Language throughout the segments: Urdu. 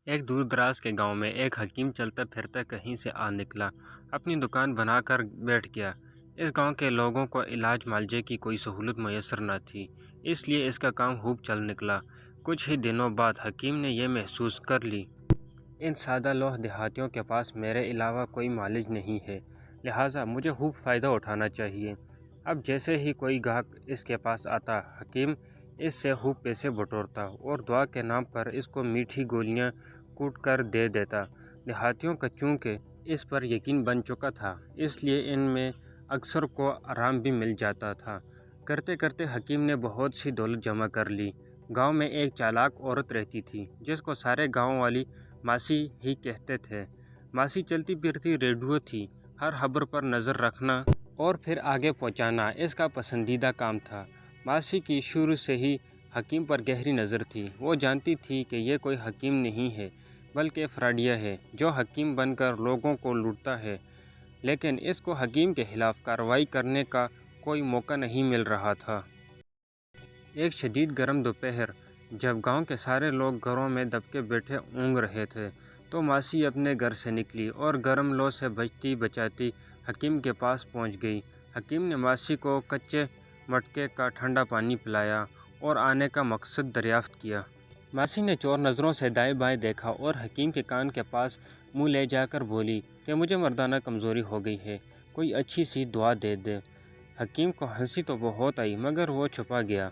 ایک دور دراز کے گاؤں میں ایک حکیم چلتا پھرتا کہیں سے آ نکلا، اپنی دکان بنا کر بیٹھ گیا۔ اس گاؤں کے لوگوں کو علاج معالجے کی کوئی سہولت میسر نہ تھی، اس لیے اس کا کام خوب چل نکلا۔ کچھ ہی دنوں بعد حکیم نے یہ محسوس کر لی، ان سادہ لوح دیہاتیوں کے پاس میرے علاوہ کوئی معالج نہیں ہے، لہٰذا مجھے خوب فائدہ اٹھانا چاہیے۔ اب جیسے ہی کوئی گاہک اس کے پاس آتا، حکیم اس سے خوب پیسے بٹورتا اور دعا کے نام پر اس کو میٹھی گولیاں کوٹ کر دے دیتا۔ دیہاتیوں کا چونکہ اس پر یقین بن چکا تھا، اس لیے ان میں اکثر کو آرام بھی مل جاتا تھا۔ کرتے کرتے حکیم نے بہت سی دولت جمع کر لی۔ گاؤں میں ایک چالاک عورت رہتی تھی جس کو سارے گاؤں والی ماسی ہی کہتے تھے۔ ماسی چلتی پھرتی ریڈیو تھی، ہر خبر پر نظر رکھنا اور پھر آگے پہنچانا اس کا پسندیدہ کام تھا۔ ماسی کی شروع سے ہی حکیم پر گہری نظر تھی، وہ جانتی تھی کہ یہ کوئی حکیم نہیں ہے بلکہ فراڈیا ہے جو حکیم بن کر لوگوں کو لوٹتا ہے، لیکن اس کو حکیم کے خلاف کارروائی کرنے کا کوئی موقع نہیں مل رہا تھا۔ ایک شدید گرم دوپہر جب گاؤں کے سارے لوگ گھروں میں دب کے بیٹھے اونگ رہے تھے تو ماسی اپنے گھر سے نکلی اور گرم لو سے بچتی بچاتی حکیم کے پاس پہنچ گئی۔ حکیم نے ماسی کو کچے مٹکے کا ٹھنڈا پانی پلایا اور آنے کا مقصد دریافت کیا۔ ماسی نے چور نظروں سے دائیں بائیں دیکھا اور حکیم کے کان کے پاس منہ لے جا کر بولی کہ مجھے مردانہ کمزوری ہو گئی ہے، کوئی اچھی سی دوا دے دے۔ حکیم کو ہنسی تو بہت آئی مگر وہ چھپا گیا۔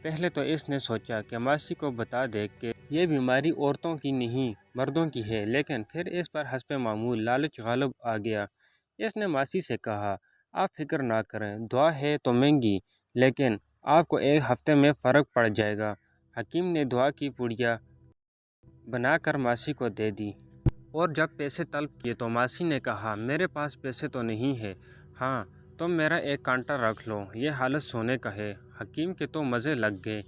پہلے تو اس نے سوچا کہ ماسی کو بتا دے کہ یہ بیماری عورتوں کی نہیں مردوں کی ہے، لیکن پھر اس پر حسب معمول لالچ غالب آ گیا۔ اس نے ماسی سے کہا، آپ فکر نہ کریں، دوا ہے تو مہنگی، لیکن آپ کو ایک ہفتے میں فرق پڑ جائے گا۔ حکیم نے دوا کی پڑیاں بنا کر ماسی کو دے دی اور جب پیسے طلب کیے تو ماسی نے کہا، میرے پاس پیسے تو نہیں ہے، ہاں تم میرا ایک کانٹا رکھ لو، یہ حالت سونے کا ہے۔ حکیم کے تو مزے لگ گئے،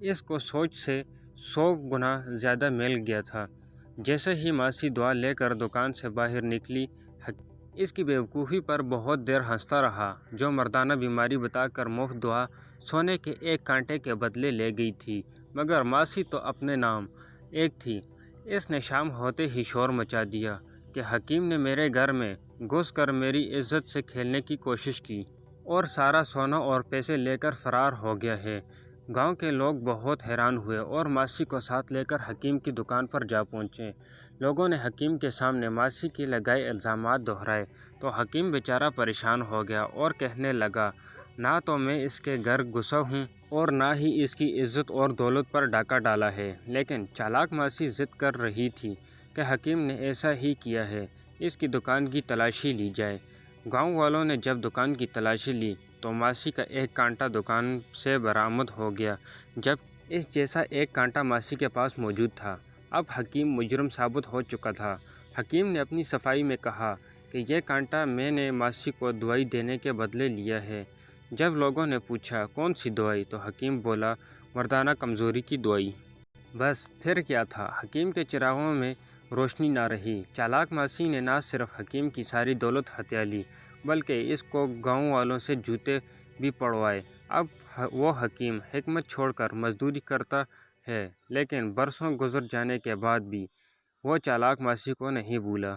اس کو سوچ سے 100 گنا زیادہ مل گیا تھا۔ جیسے ہی ماسی دوا لے کر دکان سے باہر نکلی، اس کی بیوقوفی پر بہت دیر ہنستا رہا۔ جو مردانہ بیماری بتا کر مفت دوا سونے کے ایک کانٹے کے بدلے لے گئی تھی، مگر ماسی تو اپنے نام ایک تھی۔ اس نے شام ہوتے ہی شور مچا دیا کہ حکیم نے میرے گھر میں گھس کر میری عزت سے کھیلنے کی کوشش کی اور سارا سونا اور پیسے لے کر فرار ہو گیا ہے۔ گاؤں کے لوگ بہت حیران ہوئے اور ماسی کو ساتھ لے کر حکیم کی دکان پر جا پہنچے۔ لوگوں نے حکیم کے سامنے ماسی کے لگائے الزامات دہرائے تو حکیم بیچارہ پریشان ہو گیا اور کہنے لگا، نہ تو میں اس کے گھر گھسا ہوں اور نہ ہی اس کی عزت اور دولت پر ڈاکہ ڈالا ہے، لیکن چالاک ماسی ضد کر رہی تھی کہ حکیم نے ایسا ہی کیا ہے، اس کی دکان کی تلاشی لی جائے۔ گاؤں والوں نے جب دکان کی تلاشی لی تو ماسی کا ایک کانٹا دکان سے برآمد ہو گیا، جب اس جیسا ایک کانٹا ماسی کے پاس موجود تھا۔ اب حکیم مجرم ثابت ہو چکا تھا۔ حکیم نے اپنی صفائی میں کہا کہ یہ کانٹا میں نے ماسی کو دوائی دینے کے بدلے لیا ہے۔ جب لوگوں نے پوچھا کون سی دوائی تو حکیم بولا، مردانہ کمزوری کی دوائی۔ بس پھر کیا تھا، حکیم کے چراغوں میں روشنی نہ رہی۔ چالاک ماسی نے نہ صرف حکیم کی ساری دولت ہتھیا لی بلکہ اس کو گاؤں والوں سے جوتے بھی پڑوائے۔ اب وہ حکیم حکمت چھوڑ کر مزدوری کرتا ہے، لیکن برسوں گزر جانے کے بعد بھی وہ چالاک ماسی کو نہیں بھولا۔